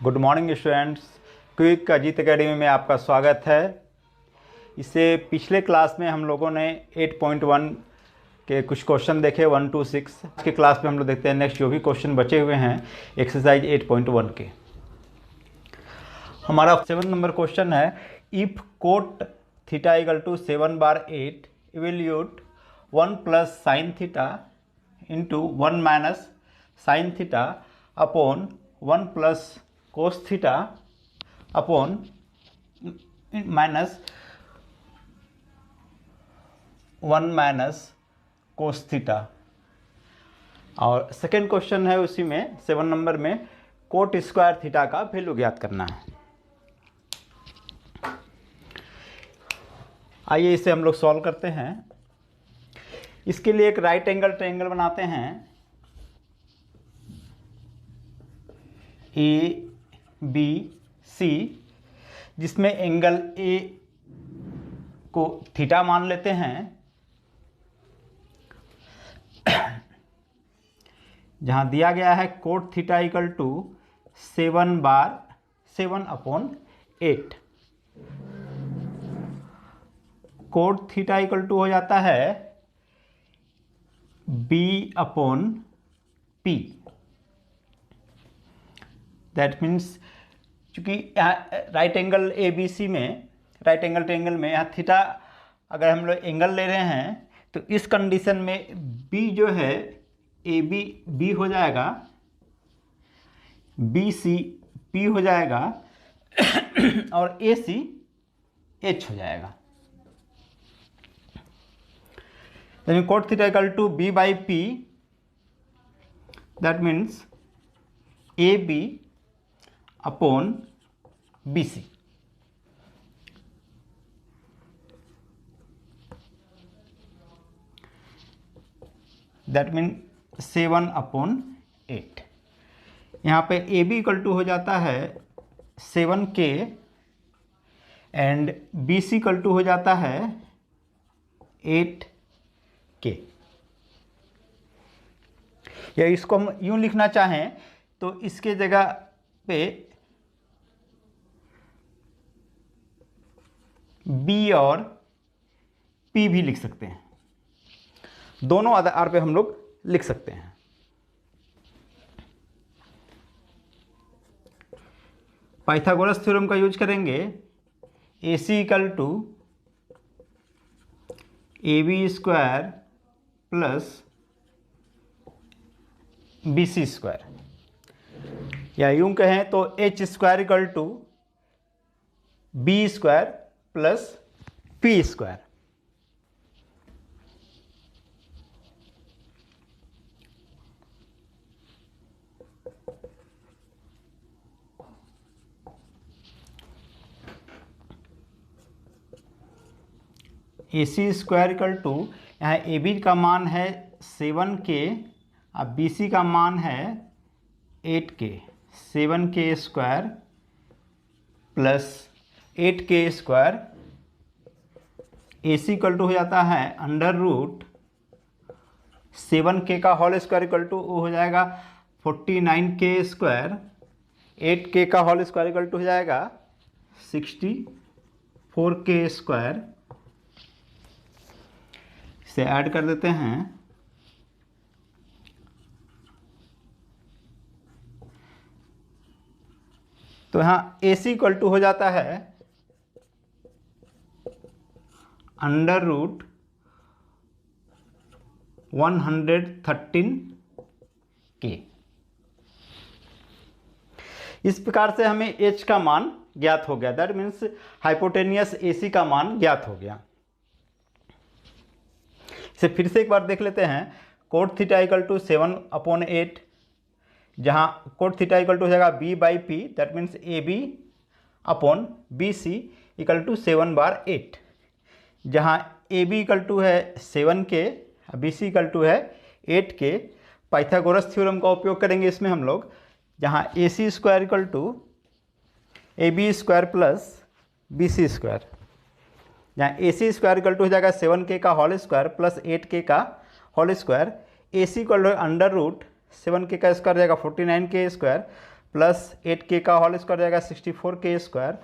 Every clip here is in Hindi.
Good morning students. Quick Ajit academy में आपका स्वागत है। इससे पिछले क्लास में हम लोगों ने 8.1 के कुछ क्वेश्चन देखे 1 to 6। आज के क्लास में हम लोग देखते हैं नेक्स्ट जो भी क्वेश्चन बचे हुए हैं एक्सरसाइज 8.1 के। हमारा 7 नंबर क्वेश्चन है, if cot theta equal to 7/8 evaluate 1 plus sine theta into 1 minus sine theta upon 1 plus cos theta upon minus 1 minus cos theta. और सेकेंड क्वेश्चन है उसी में 7 नंबर में, कोट स्क्वायर थीटा का वैल्यू ज्ञात करना है। आइए इसे हम लोग सॉल्व करते हैं। इसके लिए एक राइट एंगल ट्रायंगल बनाते हैं, ए बी सी, जिसमें एंगल ए को थीटा मान लेते हैं, जहां दिया गया है cot theta equal to 7/7/8। Cot theta equal to हो जाता है B/P। दैट मीन्स चूँकि right angle A B C में, राइट एंगल ट्रायंगल में यहाँ थीटा अगर हम लोग एंगल ले रहे हैं तो इस कंडीशन में बी जो है ए बी बी हो जाएगा, बी सी पी हो जाएगा और ए सी एच हो जाएगा। यानी cot theta equal to B/P, that means A B upon B C. That mean 7/8। यहाँ पे ए बी इक्वल टू हो जाता है 7K and B C equal to हो जाता है 8K। या इसको हम यूँ लिखना चाहें तो इसके जगह पे बी और पी भी लिख सकते हैं, दोनों आधार पे हम लोग लिख सकते हैं। पाइथागोरस थ्योरम का यूज करेंगे, A C equal to A B square plus B C square, या यूं कहें तो H square equal to B square plus P square. A C square equal to, यहाँ ए बी का मान है 7K और बी सी का मान है 8K। 7K square plus 8K square, A C equal to हो जाता है अंडर रूट 7K का होल स्क्वायर इक्वल टू वो हो जाएगा 49K स्क्वायर, 8K का होल स्क्वायर इक्वल टू हो जाएगा 64K स्क्वायर। इसे ऐड कर देते हैं, तो यहाँ ए सी इक्वल टू हो जाता है अंडर रूट 113K। इस प्रकार से हमें H का मान ज्ञात हो गया, दैट मीन्स हाइपोटेनियस AC का मान ज्ञात हो गया। इसे फिर से एक बार देख लेते हैं। कोट थीटा इक्वल टू 7/8, जहाँ कोट थीटा इक्वल टू हो जाएगा B/P, that means A B upon B C equal to 7/8, जहाँ ए बी इक्वल टू है 7K, B C equal to है 8K। पाइथागोरस थ्योरम का उपयोग करेंगे इसमें हम लोग, जहाँ A C square equal to A B square plus B C square, जहाँ A C square equal to हो जाएगा 7K का होल स्क्वायर प्लस 8K का whole square. A C equal to under root 7K का स्क्वायर जाएगा 49K स्क्वायर प्लस 8k का होल स्क्वायर जाएगा 64k²।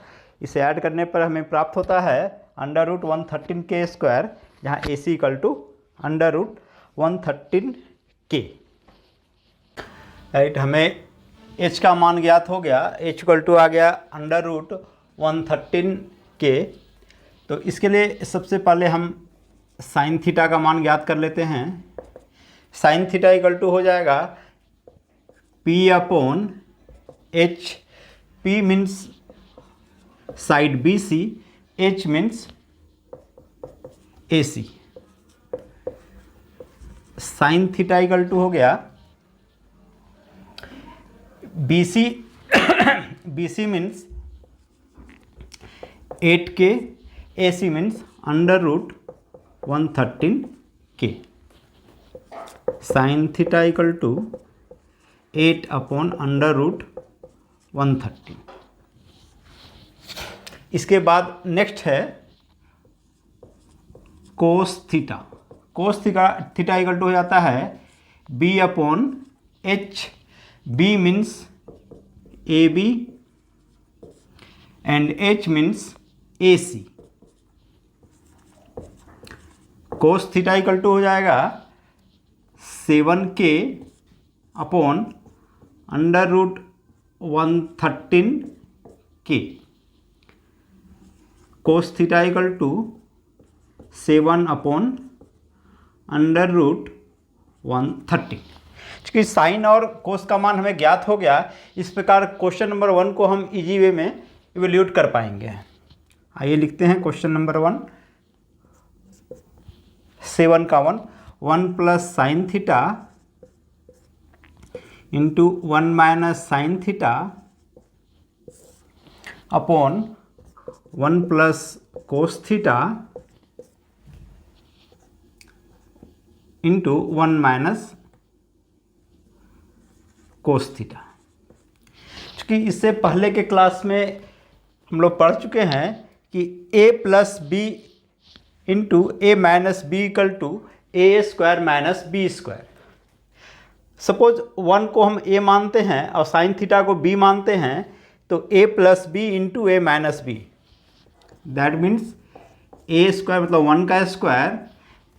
इसे ऐड करने पर हमें प्राप्त होता है √113k², जहाँ AC √113k। राइट, हमें h का मान ज्ञात हो गया, h आ गया √113k। तो इसके लिए सबसे पहले हम साइन थीटा का मान ज्ञात कर लेते हैं। साइन थीटा हो जाएगा P/H। P means side BC, H means AC। Sine theta हो गया BC means 8k, AC means √113k। Sine theta 8/√113। इसके बाद नेक्स्ट है कोस थीटा। कोस थीटा हो जाता है B/H। B means AB and H means AC। Cos theta हो जाएगा 7k/√113k। Cos theta 7/√113। चूँकि साइन और कोस का मान हमें ज्ञात हो गया, इस प्रकार क्वेश्चन नंबर 1 को हम इजी वे में इवेल्यूट कर पाएंगे। आइए लिखते हैं क्वेश्चन नंबर 1, 7 का 1 plus sine theta into 1 minus sine theta upon 1 plus cos theta into 1 minus cos theta. चूँकि इससे पहले के क्लास में हम लोग पढ़ चुके हैं कि a plus B into A minus B =a² minus b²। Suppose 1 को हम a मानते हैं और साइन थीटा को b मानते हैं, तो a plus B into A minus B, that means a² मतलब 1 का स्क्वायर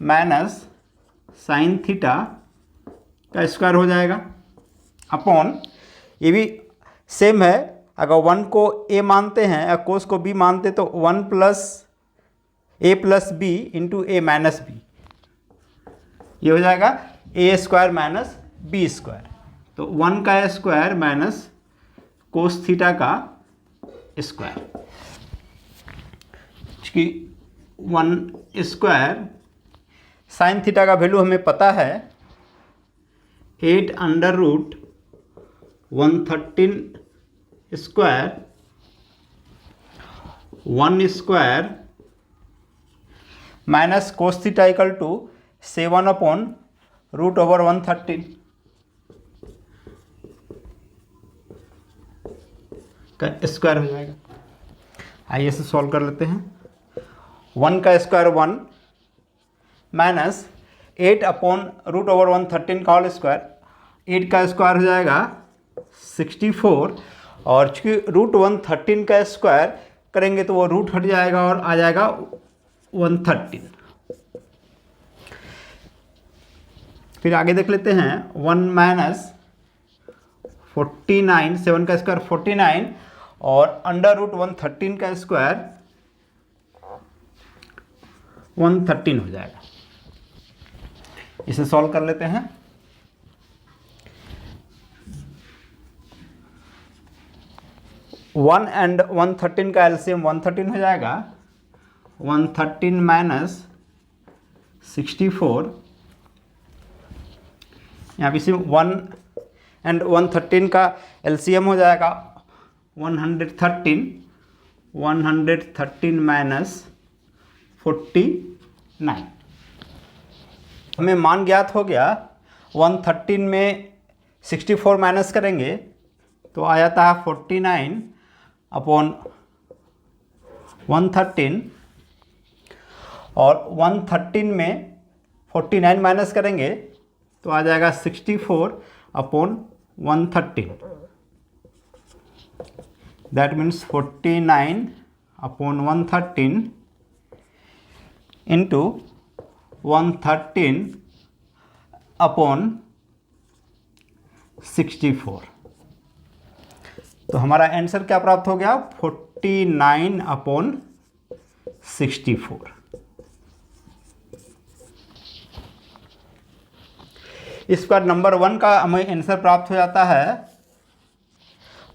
माइनस साइन थीटा का स्क्वायर हो जाएगा अपॉन, ये भी सेम है, अगर 1 को a मानते हैं और कोस को b मानते तो 1 plus a plus B into A minus B, ये हो जाएगा a² माइनस b²। तो 1 का स्क्वायर माइनस कोस थीटा का स्क्वायर, कि 1² साइन थीटा का वैल्यू हमें पता है 8/113² 1² माइनस कोस थीटा 7/√113 का स्क्वायर हो जाएगा। आइए इसे सॉल्व कर लेते हैं। 1 का स्क्वायर 1 माइनस 8/√113 का होल स्क्वायर, 8 का स्क्वायर हो जाएगा 64, और चूँकि √113 का स्क्वायर करेंगे तो वो रूट हट जाएगा और आ जाएगा 113। फिर आगे देख लेते हैं 1 माइनस 49, 7 का स्क्वायर 49 और √113 का स्क्वायर 113 हो जाएगा। इसे सॉल्व कर लेते हैं। वन एंड 113 का एलसीएम 113 हो जाएगा। 113 माइनस 64, यहाँ पे सिर्फ 1 एंड 113 का एलसीएम हो जाएगा 113। 113 माइनस 49, हमें मान ज्ञात हो गया। 113 में 64 माइनस करेंगे तो आ जाता है 49 अपॉन 113, और 113 में 49 माइनस करेंगे तो आ जाएगा 64 अपॉन 113। That means 49/113 into 113/64। तो हमारा आंसर क्या प्राप्त हो गया? 49/64। इस पर नंबर 1 का हमें आंसर प्राप्त हो जाता है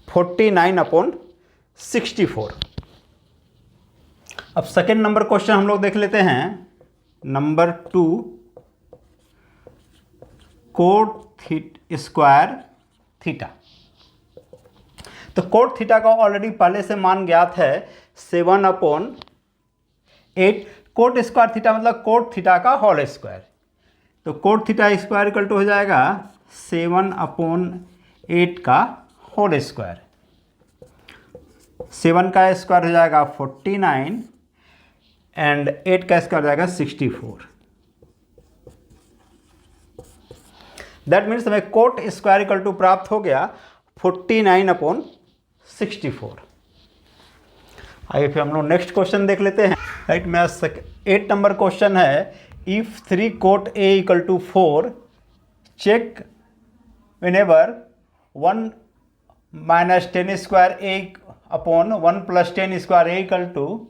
49/64। अब सेकेंड नंबर क्वेश्चन हम लोग देख लेते हैं। Number 2, cot square theta. तो कोट थीटा का ऑलरेडी पहले से मान ज्ञात है 7/8। कोट स्क्वायर थीटा मतलब कोट थीटा का होल स्क्वायर। तो cot theta square equal to हो जाएगा 7/8 का होल स्क्वायर। 7 का स्क्वायर हो जाएगा 49 एंड 8 का स्क्वायर हो जाएगा 64। दैट मीन्स हमें कोट स्क्वायर इक्वल टू प्राप्त हो गया 49/64। आइए फिर हम लोग नेक्स्ट क्वेश्चन देख लेते हैं। राइट, मेरा 8 नंबर क्वेश्चन है, if 3 cot A equal to 4, check whenever 1 minus 10 square A upon 1 plus 10 square A equal to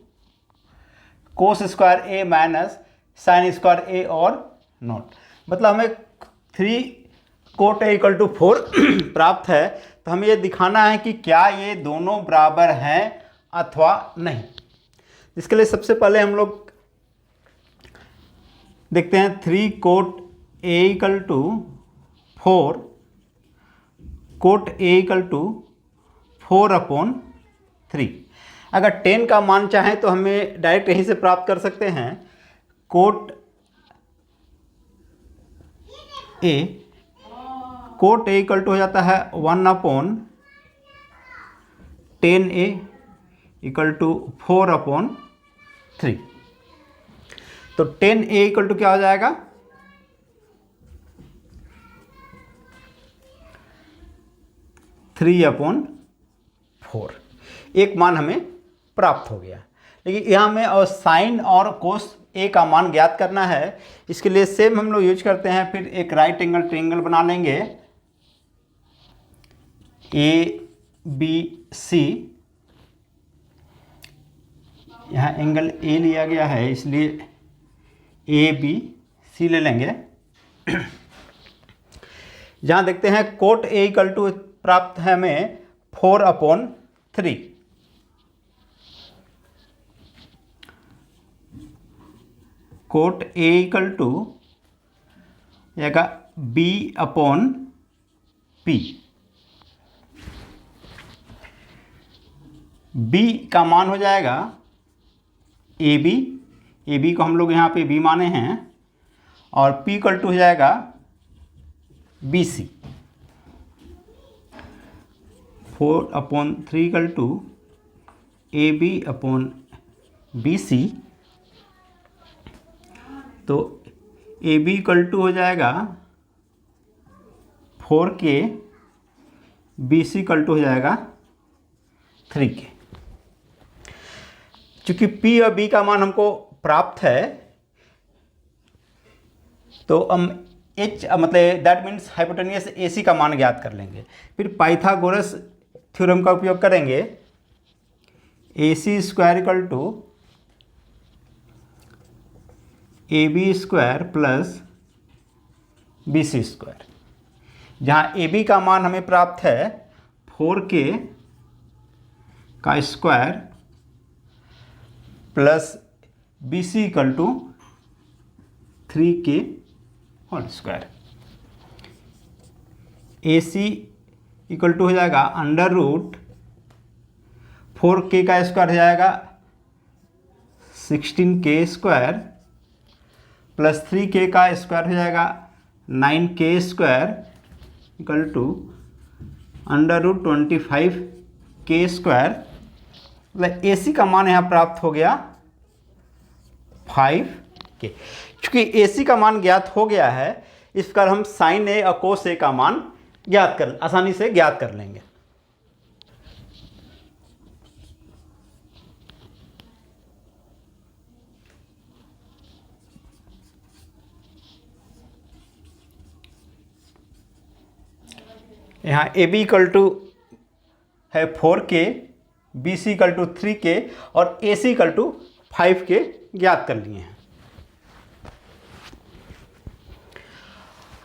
cos square A minus sine square A और नॉट। मतलब हमें 3 कोट A इक्वल टू 4 प्राप्त है। तो हमें ये दिखाना है कि क्या ये दोनों बराबर हैं अथवा नहीं। इसके लिए सबसे पहले हम लोग देखते हैं 3 cot A equal to 4, cot A equal to 4/3। अगर 10 का मान चाहें तो हमें डायरेक्ट यहीं से प्राप्त कर सकते हैं। कोट A इक्वल टू हो जाता है 1/10A इक्वल टू 4/3। तो 10A इक्वल टू क्या हो जाएगा? 3/4। एक मान हमें प्राप्त हो गया। लेकिन यहाँ हमें और साइन और कोस A का मान ज्ञात करना है। इसके लिए सेम हम लोग यूज करते हैं। फिर एक राइट एंगल ट्रायंगल बना लेंगे, ABC। यहाँ एंगल A लिया गया है, इसलिए ABC ले लेंगे। जहाँ देखते हैं कोट A इक्वल टू प्राप्त है हमें 4/3। कोट A इक्वल टू जाएगा B/P। B का मान हो जाएगा AB को हम लोग यहाँ पे B माने हैं, और P इक्वल टू हो जाएगा BC। 4/3 equal to AB/BC। तो AB इक्वल टू हो जाएगा 4K, BC इक्वल टू हो जाएगा 3K। चूँकि P और B का मान हमको प्राप्त है, तो हम H मतलब दैट मीन्स हाइपोटेनियस AC का मान ज्ञात कर लेंगे। फिर पाइथागोरस थ्योरम का उपयोग करेंगे। AC square equal to AB square plus BC square, जहाँ AB का मान हमें प्राप्त है 4K का square plus BC equal to 3K whole square. AC equal to हो जाएगा √4K का स्क्वायर हो जाएगा 16K स्क्वायर प्लस 3K का स्क्वायर हो जाएगा 9K square equal to √25K square. मतलब AC का मान यहाँ प्राप्त हो गया 5K। चूँकि AC का मान ज्ञात हो गया है, इस प्रकार हम साइन A और कोस A का मान आसानी से ज्ञात कर लेंगे। यहाँ ए बी इक्वल टू है 4K, B C equal to 3K और ए सी इक्वल टू 5K ज्ञात कर लिए हैं।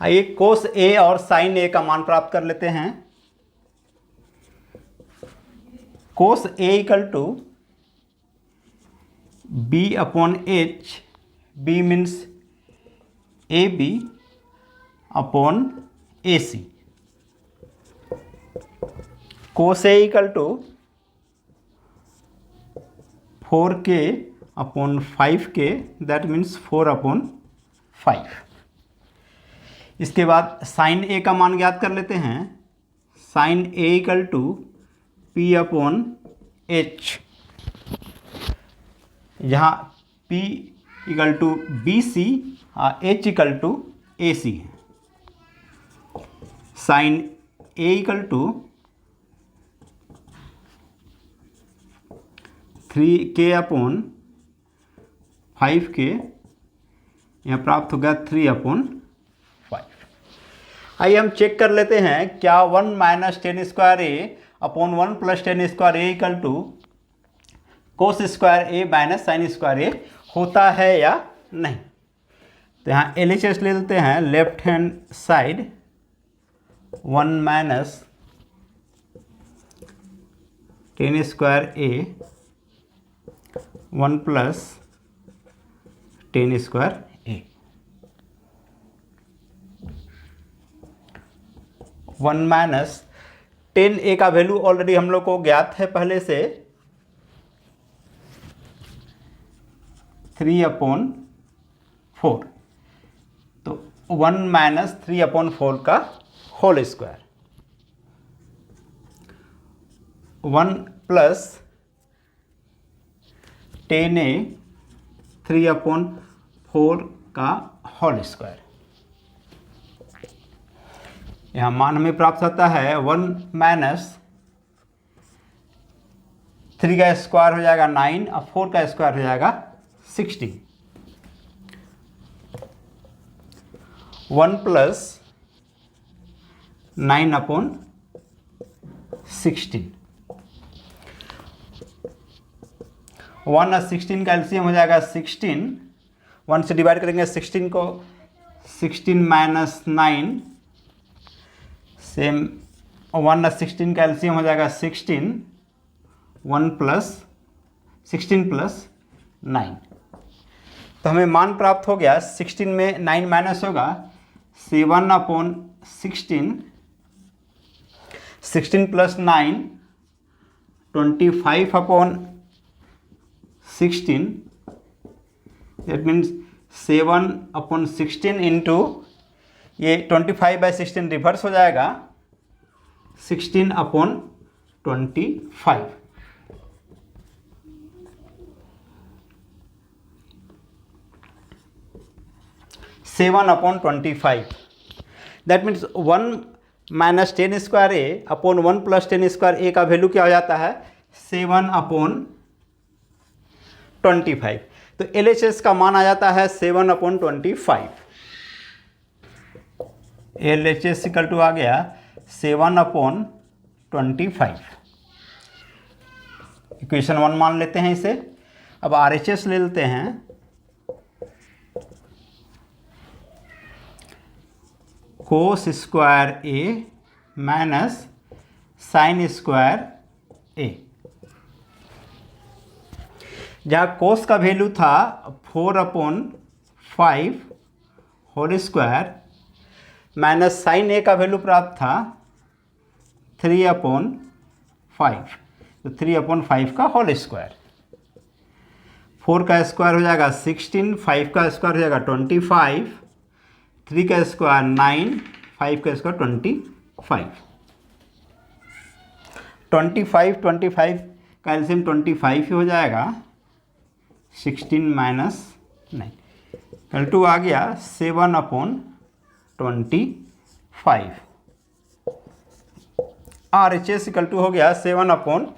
आइए कोस ए और साइन ए का मान प्राप्त कर लेते हैं। Cos A equal to B upon H, B means A B upon A C. Cos A equal to 4K upon 5K, that means 4 upon 5। इसके बाद साइन ए का मान ज्ञात कर लेते हैं। Sine A equal to P upon H, जहाँ P equal to B C और H equal to A C है। Sine A equal to 3K upon 5K, यहाँ प्राप्त हो गया 3 अपॉन 5। आइए हम चेक कर लेते हैं क्या 1 minus tan square A upon 1 plus tan square A equal to cos square A minus sine square A होता है या नहीं। तो यहाँ LHS ले लेते हैं। Left hand side 1 minus tan square A 1 plus tan square A, 1 minus tan A का वैल्यू ऑलरेडी हम लोग को ज्ञात है पहले से, 3 अपॉन 4। तो 1 माइनस 3 अपॉन 4 का whole square, 1 plus 10A 3 upon 4 का होल स्क्वायर। यहाँ मान हमें प्राप्त होता है 1 माइनस 3 का स्क्वायर हो जाएगा 9 और 4 का स्क्वायर हो जाएगा 16। 1 प्लस 9 अपॉन 16, 1 और 16 का एलसीएम हो जाएगा 16। 1 से डिवाइड करेंगे 16 को, 16 माइनस 9, सेम 1 और 16 का एलसीएम हो जाएगा 16, 1 प्लस 16 प्लस 9। तो हमें मान प्राप्त हो गया। 16 में 9 माइनस होगा, 7 upon 16, 16 plus 9 25 upon 16, that means 7 upon 16 into ये 25/16 रिवर्स हो जाएगा 16 upon 25। Seven upon 25, that means 1 minus tan square A upon 1 plus tan square A का वैल्यू क्या हो जाता है 7 अपॉन 25। तो LHS का मान आ जाता है 7 अपॉन 25। LHS इक्वल टू आ गया 7 अपॉन 25। इक्वेशन 1 मान लेते हैं इसे। अब RHS ले लेते हैं। Cos square A minus sine square A, जहाँ कोस का वैल्यू था 4 upon 5 whole square minus sine A का वैल्यू प्राप्त था 3 अपॉन 5, तो 3 अपॉन 5 का होल स्क्वायर। 4 का स्क्वायर हो जाएगा 16, 5 का स्क्वायर हो जाएगा 25, 3 का स्क्वायर 9, 5 का स्क्वायर 25। 25 का एलसीएम 25 ही हो जाएगा। 16 माइनस 9 कल टू आ गया 7 अपॉन 25। RHS इक्वल टू हो गया 7 अपॉन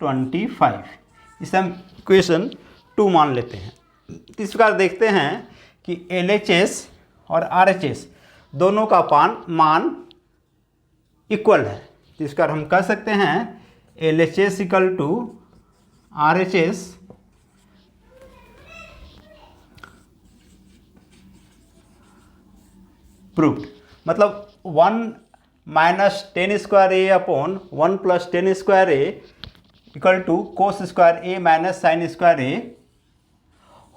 25। इसे हम इक्वेशन 2 मान लेते हैं। इस प्रकार देखते हैं कि LHS और RHS दोनों का मान इक्वल है, तो इसका हम कह सकते हैं LHS equal to RHS proved. मतलब 1 minus tan square A upon 1 plus tan square A equal to cos square A minus sine square A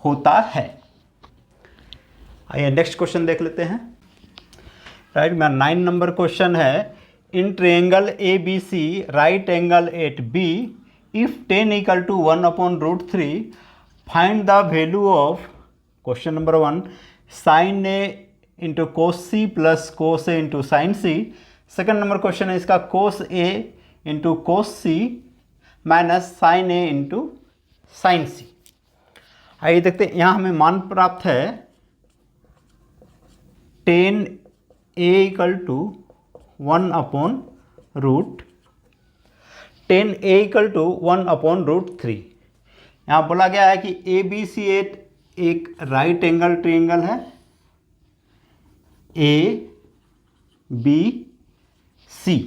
होता है। आइए नेक्स्ट क्वेश्चन देख लेते हैं। राइट, मेरा 9 नंबर क्वेश्चन है, in triangle A B C right angle at B if tan equal to 1 upon root 3 find the value of question number 1 sine A into cos C plus cos A into sine C. Second number question है इसका cos A into cos C minus sine A into sine C. आइए देखते हैं, यहाँ हमें मान प्राप्त है tan A equal to 1 upon root 10 A equal to 1 upon root 3। यहाँ बोला गया है कि ए बी सी एक राइट एंगल ट्रायंगल है, ए बी सी,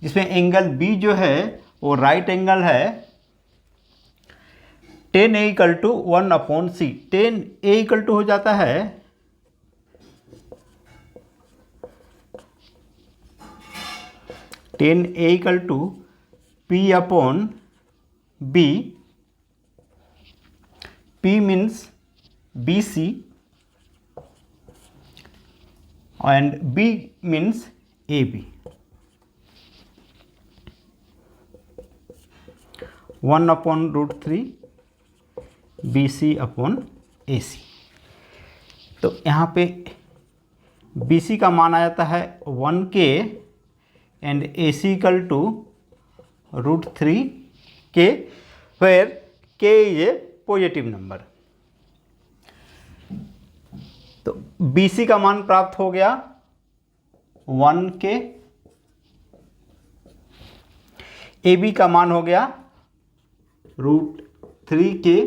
जिसमें एंगल बी जो है वो राइट एंगल है। 10 A equal to 1 upon C, 10 A equal to हो जाता है 10 A equal to P upon B, P means B C and B means A B. 1 upon root 3 B C upon A C. तो यहाँ पे बी सी का मान आ जाता है 1K and A C equal to root 3K, where K is a positive number. तो बी सी का मान प्राप्त हो गया 1K, ए बी का मान हो गया रूट 3K।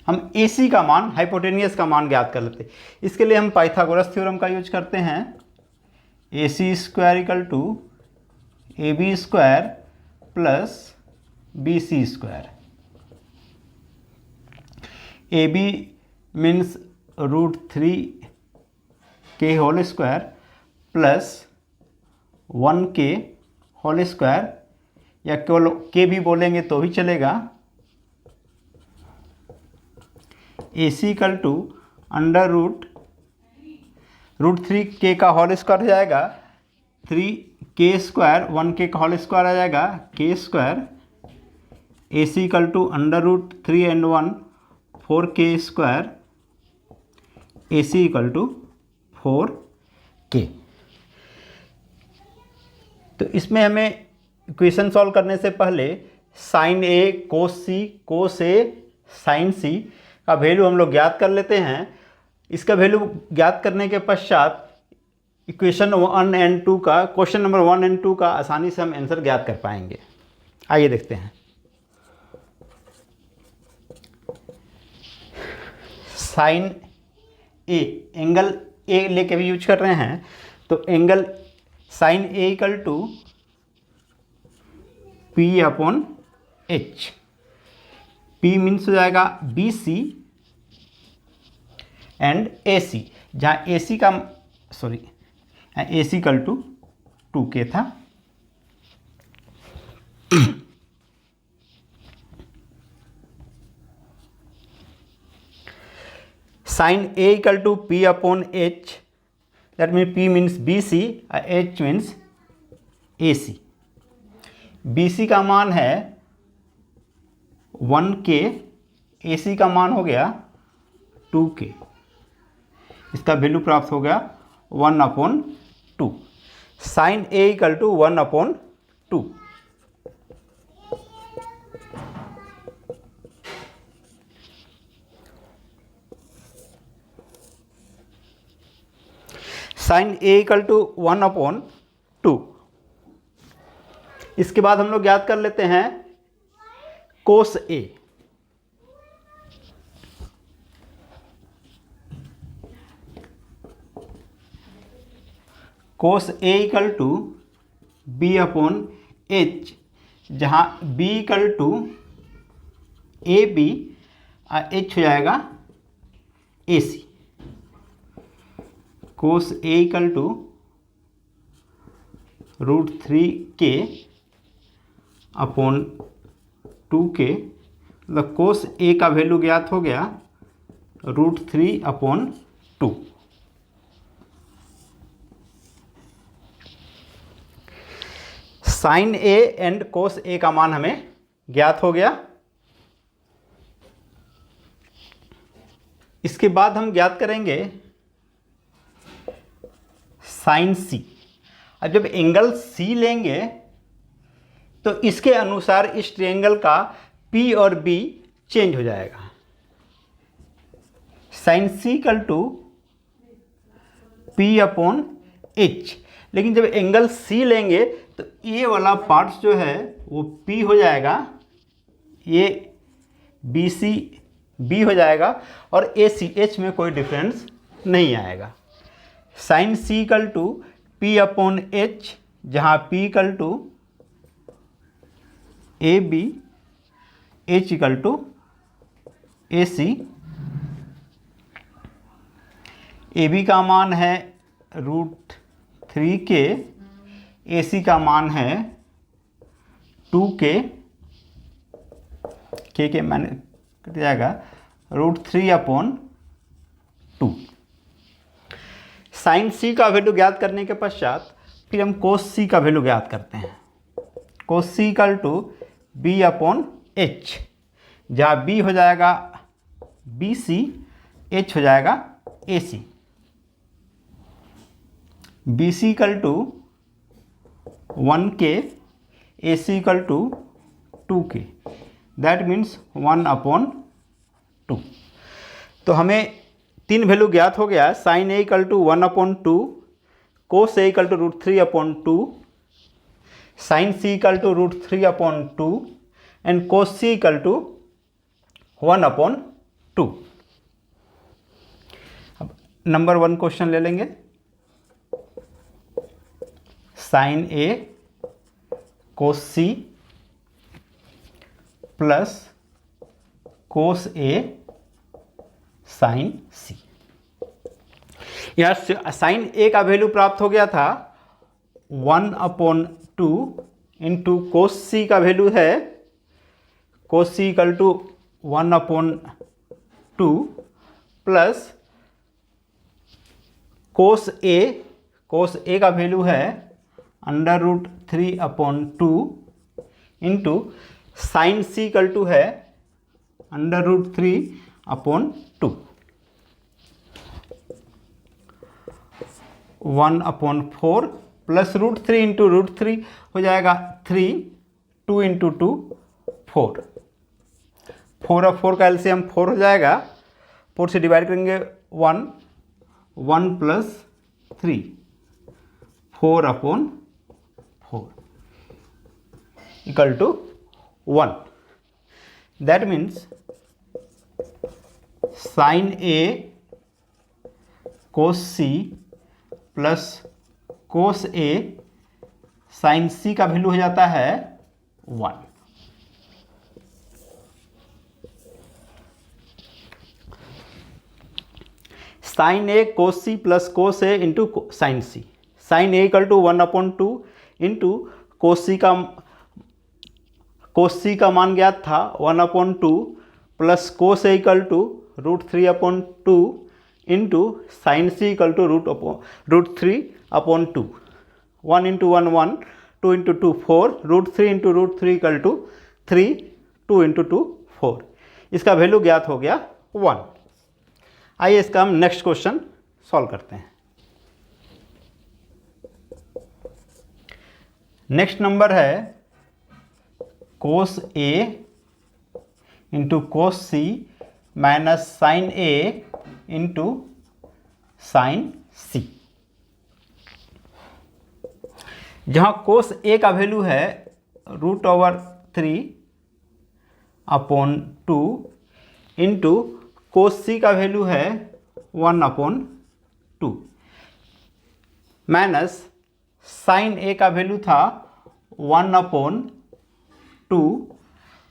हम ए सी का मान, हाइपोटेनियस का मान ज्ञात कर लेते हैं। इसके लिए हम पाइथागोरस थ्योरम का यूज करते हैं। A C square equal to A B square plus B C square. A B means root 3K whole square plus 1K whole square, या केवल K भी बोलेंगे तो भी चलेगा। A C equal to under root 3K का होल स्क्वायर हो जाएगा, 3K स्क्वायर 1K का होल स्क्वायर आ जाएगा K square. A C equal to under root 3 and 1 4K square, A C equal to 4K। तो इसमें हमें इक्वेशन सॉल्व करने से पहले sign A cos A sine C का वैल्यू हम लोग ज्ञात कर लेते हैं। इसका वैल्यू ज्ञात करने के पश्चात इक्वेशन 1 एंड 2 का, क्वेश्चन नंबर 1 एंड 2 का आसानी से हम आंसर ज्ञात कर पाएंगे। आइए देखते हैं। साइन ए, एंगल ए लेके भी यूज कर रहे हैं, तो angle sine A equal to P upon H. P means हो जाएगा बी सी एंड ए सी, जहाँ ए सी का ए सी इक्वल टू 2K था। Sine A equal to P upon H, that mean P means B C, H means A C. B C का मान है 1K, ए सी का मान हो गया 2K। इसका वैल्यू प्राप्त हो गया 1 upon 2। Sine A equal to 1 upon 2। Sine A equal to 1 upon 2। इसके बाद हम लोग ज्ञात कर लेते हैं cos A. Cos A equal to B upon H, जहाँ B equal to A B H हो जाएगा A C. Cos A equal to √3k upon 2k, मतलब कोस ए का वैल्यू ज्ञात हो गया √3/2। Sign A and cos A का मान हमें ज्ञात हो गया। इसके बाद हम ज्ञात करेंगे साइन सी। अब जब एंगल सी लेंगे तो इसके अनुसार इस ट्रायंगल का पी और बी चेंज हो जाएगा। Sine C equal to P upon H, लेकिन जब एंगल सी लेंगे तो ये वाला पार्ट्स जो है वो पी हो जाएगा, ये बी सी बी हो जाएगा और ए सी एच में कोई डिफरेंस नहीं आएगा। Sine C equal to P upon H, जहाँ P equal to A B, H equal to A C. A B का मान है √3k, ए सी का मान है 2k, के मैंने कट जाएगा √3/2। साइन सी का वैल्यू ज्ञात करने के पश्चात फिर हम कोस सी का वैल्यू ज्ञात करते हैं। Cos C equal to B upon H, जहाँ बी हो जाएगा बी सी, एच हो जाएगा A C. B C equal to 1k, A C equal to 2k, that means 1/2। तो हमें तीन वैल्यू ज्ञात हो गया। Sine A equal to 1/2, cos A equal to √3/2, sine C equal to √3/2 and cos C equal to 1/2। अब नंबर 1 क्वेश्चन ले लेंगे। Sign A cos C plus cos A sine सी। यहाँ साइन ए का वैल्यू प्राप्त हो गया था 1/2 इंटू कोस सी का वैल्यू है, cos C equal to 1/2 plus cos A का वैल्यू है √3/2 into sine C equal to है √3/2। 1/4 प्लस √3 इंटू √3 हो जाएगा 3, 2 इंटू 2 4, 4 और 4 का एलसीएम 4 हो जाएगा। 4 से डिवाइड करेंगे 1, 1 plus 3, 4/4 equal to 1। That means sine A cos C plus cos A sine C का वैल्यू हो जाता है 1। Sine A cos C plus cos A into sine C. Sine A equal to 1/2 into cos C का मान ज्ञात था 1/2 plus cos A equal to √3/2 into sine C equal to √3/2। 1 into 1 1, 2 into 2 4, √3 into √3 equal to 3, 2 into 2 4। इसका वैल्यू ज्ञात हो गया 1। आइए इसका हम नेक्स्ट क्वेश्चन सॉल्व करते हैं। नेक्स्ट नंबर है कोस A into cos C minus sine A into sine सी। जहाँ कोस ए का वैल्यू है √3/2 इंटू कोस सी का वैल्यू है 1/2 माइनस साइन ए का वैल्यू था 1/2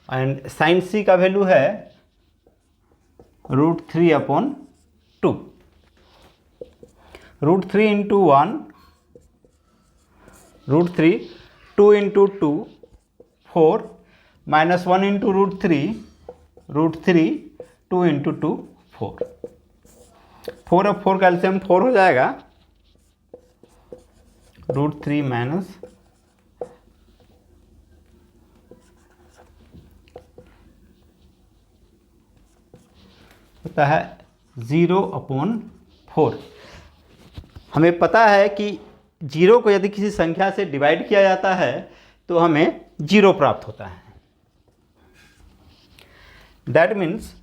एंड साइन सी का वैल्यू है √3/2। √3 इंटू 1 √3, 2 इंटू 2 4, -1 इंटू √3, 2 इंटू 2 4। 4 अब 4 कैल्शियम 4 हो जाएगा, √3 माइनस होता है 0/4। हमें पता है कि 0 को यदि किसी संख्या से डिवाइड किया जाता है तो हमें 0 प्राप्त होता है। That means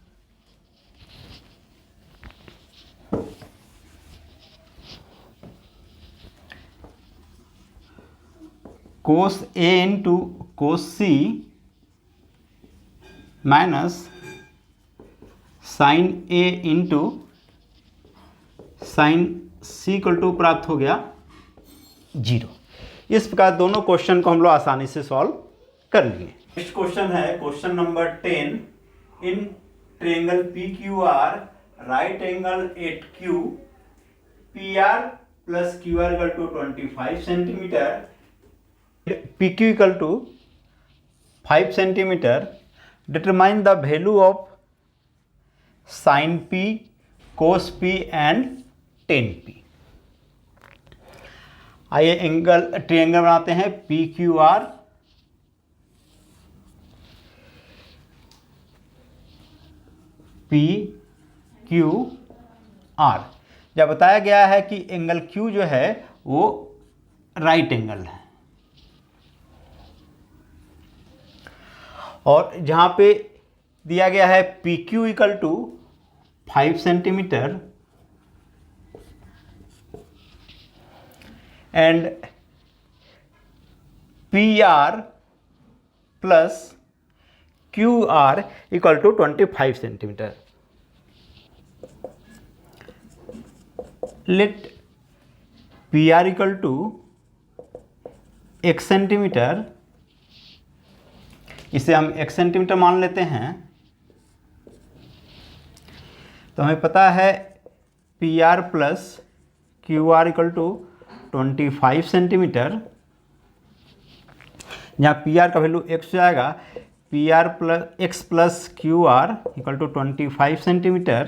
cos A into cos C minus sine A into sine C equal to प्राप्त हो गया 0। इस प्रकार दोनों क्वेश्चन को हम लोग आसानी से सॉल्व कर लिए। नेक्स्ट क्वेश्चन है question number 10। In triangle PQR right angle at Q PR plus QR equal to 25 centimetre, PQ equal to 5 centimetre, determine the value of sine P, cos P and tan P। आइए ट्रायंगल बनाते हैं PQR PQR। जब बताया गया है कि एंगल Q जो है वो राइट एंगल है और जहाँ पे दिया गया है PQ equal to 5 centimetre and PR plus QR equal to 25 centimetre. Let PR equal to x centimetre, इसे हम x सेंटीमीटर मान लेते हैं। तो हमें पता है PR plus QR equal to 25 centimetre, जहाँ PR का वैल्यू x हो जाएगा, PR plus x plus QR equal to 25 centimetre.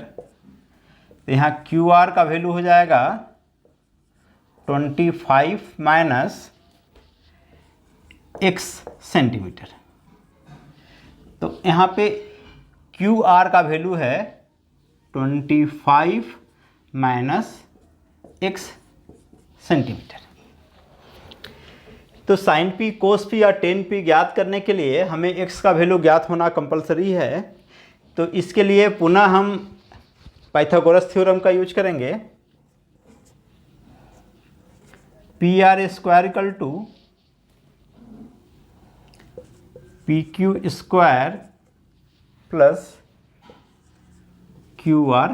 तो यहाँ QR का वैल्यू हो जाएगा 25 माइनस x सेंटीमीटर। तो यहाँ पे QR का वैल्यू है 25 माइनस x सेंटीमीटर। तो साइन P, cos P या टेन P ज्ञात करने के लिए हमें x का वैल्यू ज्ञात होना कंपलसरी है। तो इसके लिए पुनः हम पाइथागोरस थ्योरम का यूज करेंगे। PR square equal to PQ square plus QR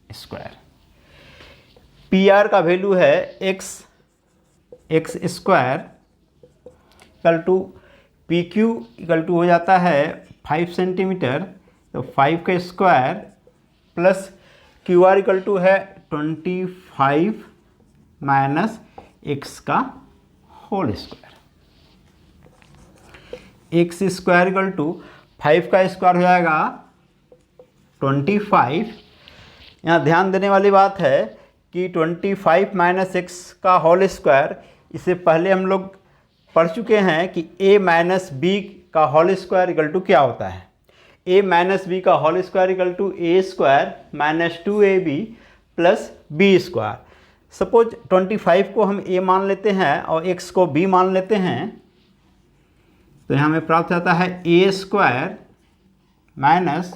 square. PR का वैल्यू है x square equal to PQ equal to हो जाता है 5 सेंटीमीटर, तो 5 का square plus QR equal to है 25 माइनस x का whole square. x square equal to 5 का स्क्वायर हो जाएगा 25। यहाँ ध्यान देने वाली बात है कि 25 माइनस x का होल स्क्वायर, इससे पहले हम लोग पढ़ चुके हैं कि a माइनस b का होल स्क्वायर इक्वल टू क्या होता है। a माइनस b का whole square equal to a square minus 2ab plus b square. Suppose 25 को हम a मान लेते हैं और x को b मान लेते हैं, तो यहाँ हमें प्राप्त होता है a square minus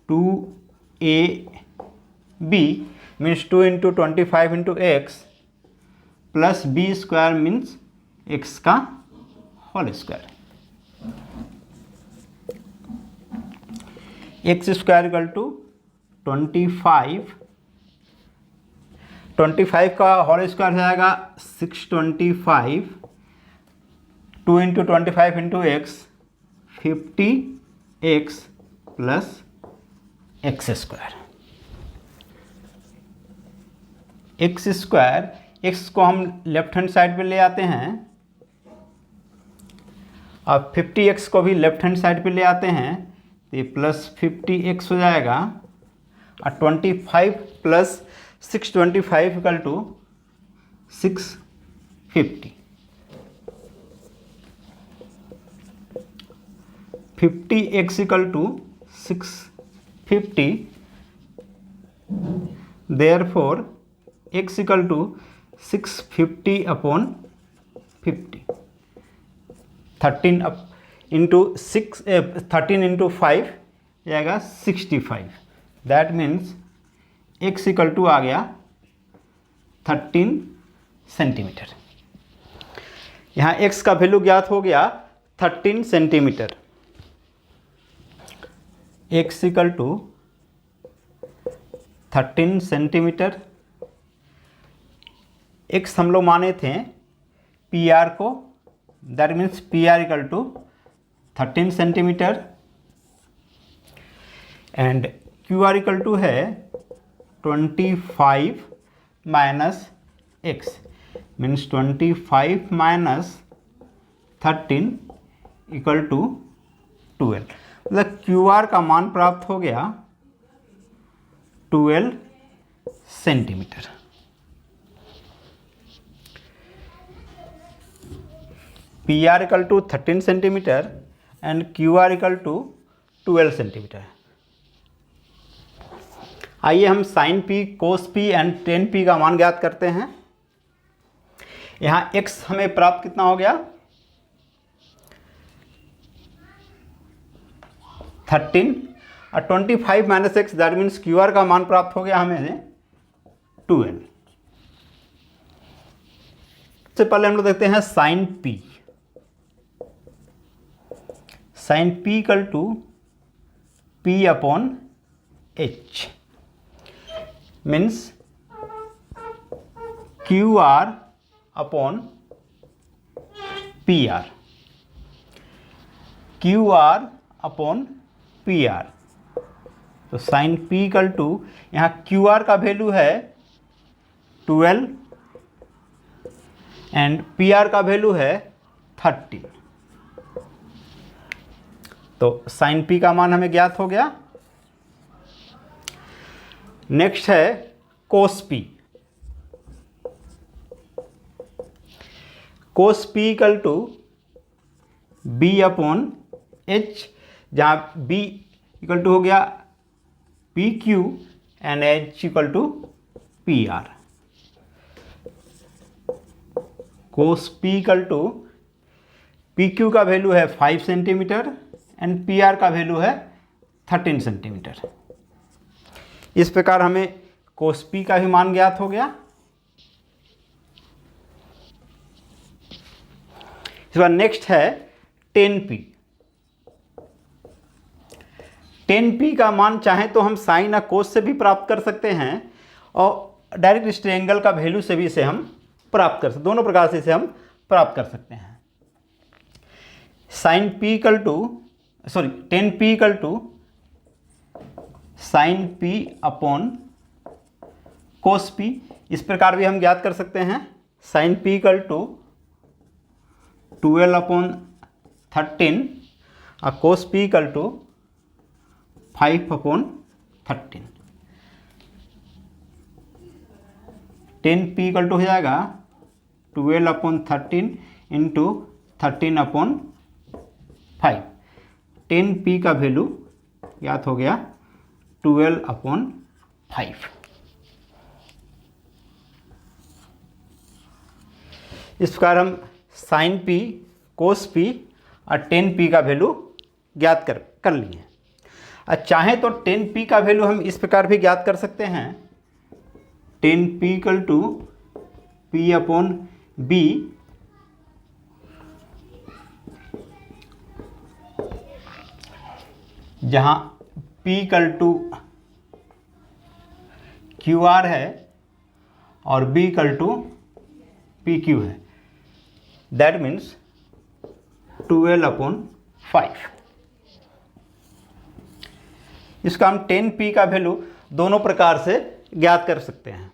2ab means 2 into 25 into x plus b square means x का whole square. x square equal to 25 25 का होल स्क्वायर हो जाएगा 625, 2 into 25 into x 50x plus x square. X square, x को हम लेफ्ट हैंड साइड पे ले आते हैं और 50x को भी लेफ्ट हैंड साइड पे ले आते हैं, तो ये प्लस 50x हो जाएगा और 25 plus 625 equal to 650। 50x equal to 650, therefore x equal to 650 upon 50। 13 into 6, 13 into 5 जाएगा 65। That means x equal to आ गया 13 सेंटीमीटर। यहाँ x का वैल्यू ज्ञात हो गया 13 centimetre. x equal to 13 centimetre. x हम लोग माने थे PR को, that means PR equal to 13 centimetre and QR equal to है 25 minus x, means 25 minus 13 equal to 12। मतलब QR का मान प्राप्त हो गया 12 centimetre. PR equal to 13 centimetre and QR equal to 12 centimetre. आइए हम sine P, cos P and tan P का मान ज्ञात करते हैं। यहाँ x हमें प्राप्त कितना हो गया 13 और 25 minus x, that means QR का मान प्राप्त हो गया हमें 12। सबसे पहले हम लोग देखते हैं sine P। Sine P equal to P upon H, means QR upon PR। QR upon PR, तो साइन P इक्वल टू, यहाँ QR का वैल्यू है 12 एंड PR का वैल्यू है 13, तो साइन P का मान हमें ज्ञात हो गया। नेक्स्ट है cos P। Cos P equal to B upon H, जहाँ B इक्वल टू हो गया PQ and H equal to PR। Cos P equal to PQ का वैल्यू है 5 सेंटीमीटर एंड PR का वैल्यू है 13 सेंटीमीटर। इस प्रकार हमें कोस P का भी मान ज्ञात हो गया। इस बार नेक्स्ट है टेन P। टेन P का मान चाहे तो हम साइन या कोस से भी प्राप्त कर सकते हैं और डायरेक्ट इस ट्रायंगल का वैल्यू से भी इसे हम प्राप्त कर सकते, दोनों प्रकार से इसे हम प्राप्त कर सकते हैं। Sine P equal to, sorry, tan P equal to sine P upon cos P, इस प्रकार भी हम ज्ञात कर सकते हैं। Sine P equal to 12 upon 13 और cos P equal to 5 upon 13। Tan P equal to हो जाएगा 12 upon 13 into 13 upon 5। Tan P का वैल्यू ज्ञात हो गया 12 अपॉन 5। इस प्रकार हम साइन P, कोस P और टेन P का वैल्यू ज्ञात कर लिए। और चाहे तो टेन P का वैल्यू हम इस प्रकार भी ज्ञात कर सकते हैं, tan P equal to P upon B, जहाँ P इक्वल टू QR है और b equal to P Q है। That means 12/5। इसका हम 10p का वैल्यू दोनों प्रकार से ज्ञात कर सकते हैं।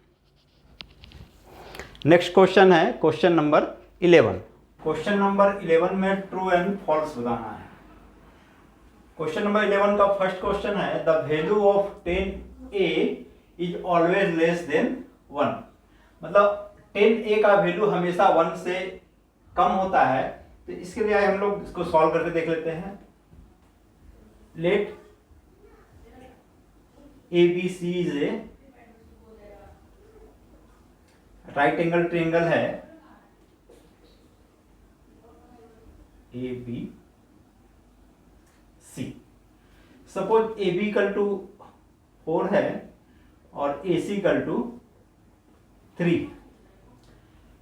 नेक्स्ट क्वेश्चन है क्वेश्चन नंबर 11। क्वेश्चन नंबर 11 में ट्रू एंड फॉल्स बताना है। क्वेश्चन नंबर 11 का फर्स्ट क्वेश्चन है the value of 10a is always less than 1। मतलब 10a का वैल्यू हमेशा 1 से कम होता है। तो इसके लिए हम लोग इसको सॉल्व करके देख लेते हैं। Let ABC is a right angle triangle है ABC। Suppose AB equal to 4 है और AC इक्वल टू 3।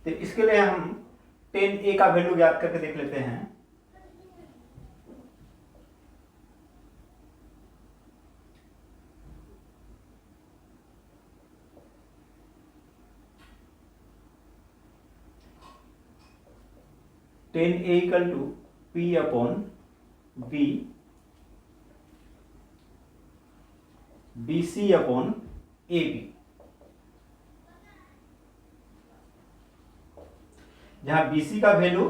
तो इसके लिए हम 10a का वैल्यू ज्ञात करके देख लेते हैं। Tan A equal to P upon B BC upon AB, जहां BC का वैल्यू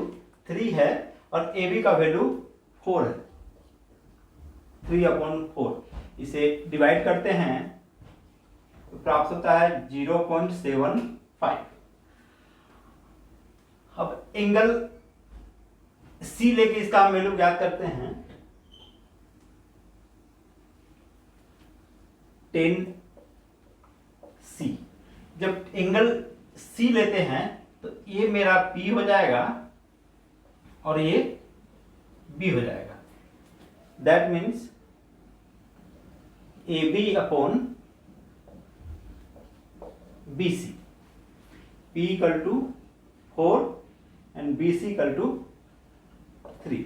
3 है और AB का वैल्यू 4 है। 3/4 इसे डिवाइड करते हैं तो प्राप्त होता है 0.75। अब एंगल C लेके इसका हम वैल्यू ज्ञात करते हैं। 10C। जब एंगल C लेते हैं तो ये मेरा P हो जाएगा और ये B हो जाएगा। That means AB upon BC, P equal to 4 and BC equal to 3।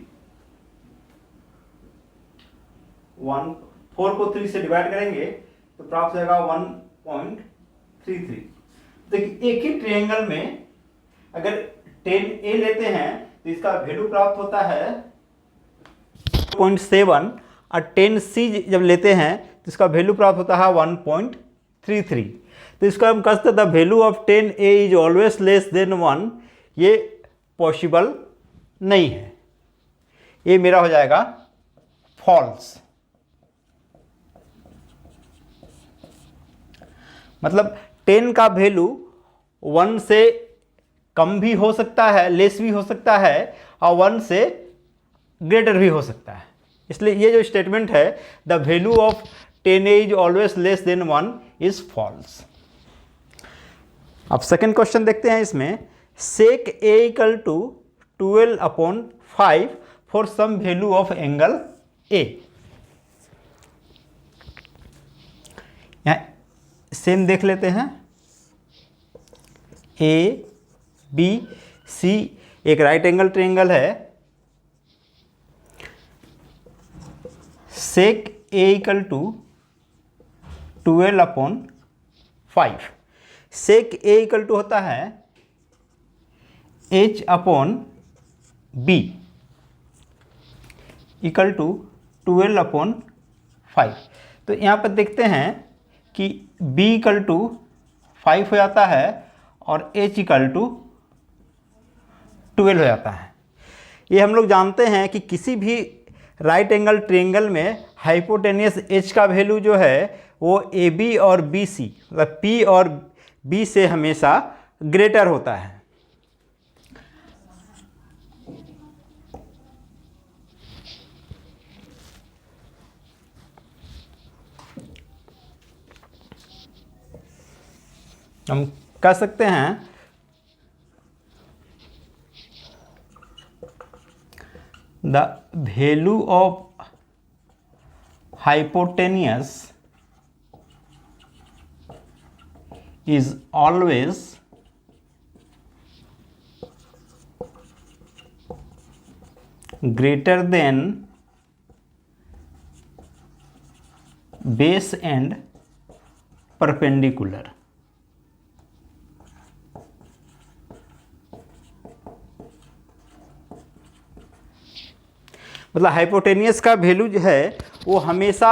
4 को 3 से डिवाइड करेंगे तो प्राप्त हो जाएगा 1.33। देखिए एक ही ट्रायंगल में अगर 10a लेते हैं तो इसका वैल्यू प्राप्त होता है 0.7 और 10c जब लेते हैं तो इसका वैल्यू प्राप्त होता है 1.33। तो इसका हम कह सकते the value of 10a is always less than 1। ये पॉसिबल नहीं है, ये मेरा हो जाएगा फॉल्स। मतलब 10 का वैल्यू 1 से कम भी हो सकता है, लेस भी हो सकता है और 1 से ग्रेटर भी हो सकता है। इसलिए ये जो स्टेटमेंट है the value of 10a is always less than 1 is false. अब सेकेंड क्वेश्चन देखते हैं। इसमें sec a equal to 12/5 for some value of angle A। यहाँ सेम देख लेते हैं। ABC एक राइट एंगल ट्रायंगल है। Sec A equal to 12/5। Sec A equal to होता है H upon B equal to 12/5। तो यहाँ पर देखते हैं कि B इक्वल टू 5 हो जाता है और H इक्वल टू 12 हो जाता है। ये हम लोग जानते हैं कि किसी भी राइट एंगल ट्रायंगल में हाइपोटेनियस H का वैल्यू जो है वो AB और BC मतलब P और B से हमेशा ग्रेटर होता है। हम कह सकते हैं the value of hypotenuse is always greater than base and perpendicular। मतलब हाइपोटेनियस का वैल्यू जो है वो हमेशा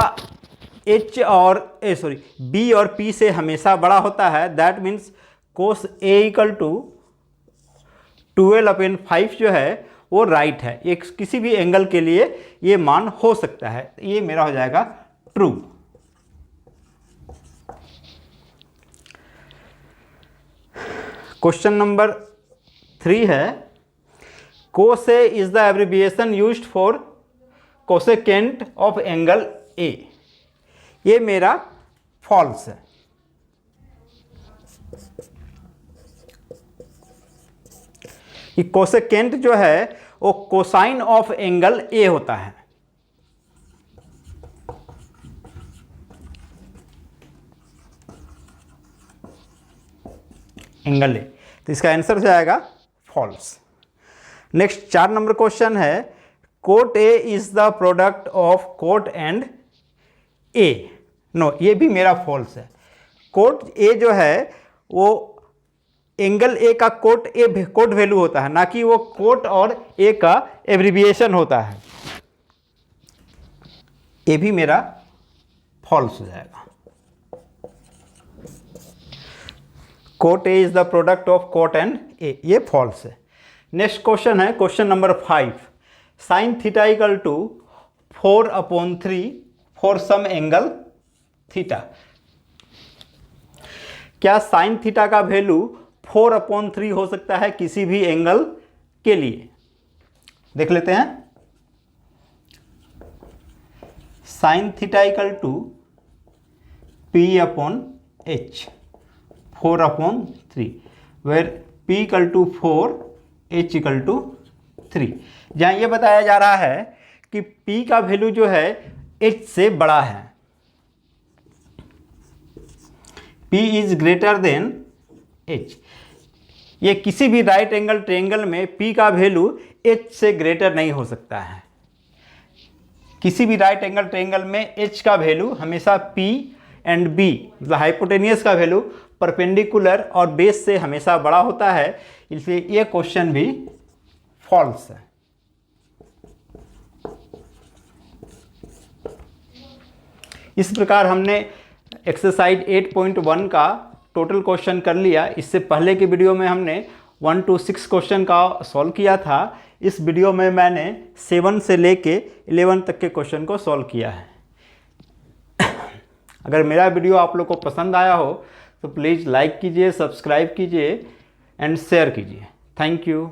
एच और बी और पी से हमेशा बड़ा होता है। That means cos A equal to 12/5 जो है वो राइट है। एक किसी भी एंगल के लिए ये मान हो सकता है। ये मेरा हो जाएगा ट्रू। क्वेश्चन नंबर 3 है, कोसे is the abbreviation used for cosecant of angle A. ये मेरा फॉल्स है। ये कोसेकेंट जो है वो कोसाइन ऑफ एंगल ए होता है। एंगल ए, तो इसका आंसर हो जाएगा फॉल्स। नेक्स्ट 4 नंबर क्वेश्चन है, cot A is the product of cot and A. No, ये भी मेरा फॉल्स है। कोट ए जो है वो एंगल ए का कोट वैल्यू होता है, ना कि वो कोट और ए का एब्रिविएशन होता है। ये भी मेरा फॉल्स हो जाएगा। Cot A is the product of cot and A, ये फॉल्स है। नेक्स्ट क्वेश्चन है question number 5, sine theta equal to 4/3 for some angle theta. क्या साइन थीटा का वैल्यू 4/3 हो सकता है किसी भी एंगल के लिए? देख लेते हैं। Sine theta equal to P/H 4/3 where P equal to 4 H equal to 3। जहाँ ये बताया जा रहा है कि P का वैल्यू जो है H से बड़ा है। P is greater than H। ये किसी भी राइट एंगल ट्रायंगल में P का वैल्यू H से ग्रेटर नहीं हो सकता है। किसी भी राइट एंगल ट्रायंगल में H का वैल्यू हमेशा P एंड B मतलब हाइपोटेनियस का वैल्यू परपेंडिकुलर और बेस से हमेशा बड़ा होता है, इसलिए ये क्वेश्चन भी फॉल्स है। इस प्रकार हमने एक्सरसाइज 8.1 का टोटल क्वेश्चन कर लिया। इससे पहले की वीडियो में हमने 1 to 6 क्वेश्चन का सॉल्व किया था। इस वीडियो में मैंने 7 से लेके 11 तक के क्वेश्चन को सॉल्व किया है। अगर मेरा वीडियो आप लोग को पसंद आया हो तो प्लीज़ लाइक कीजिए, सब्सक्राइब कीजिए एंड शेयर कीजिए। Thank you.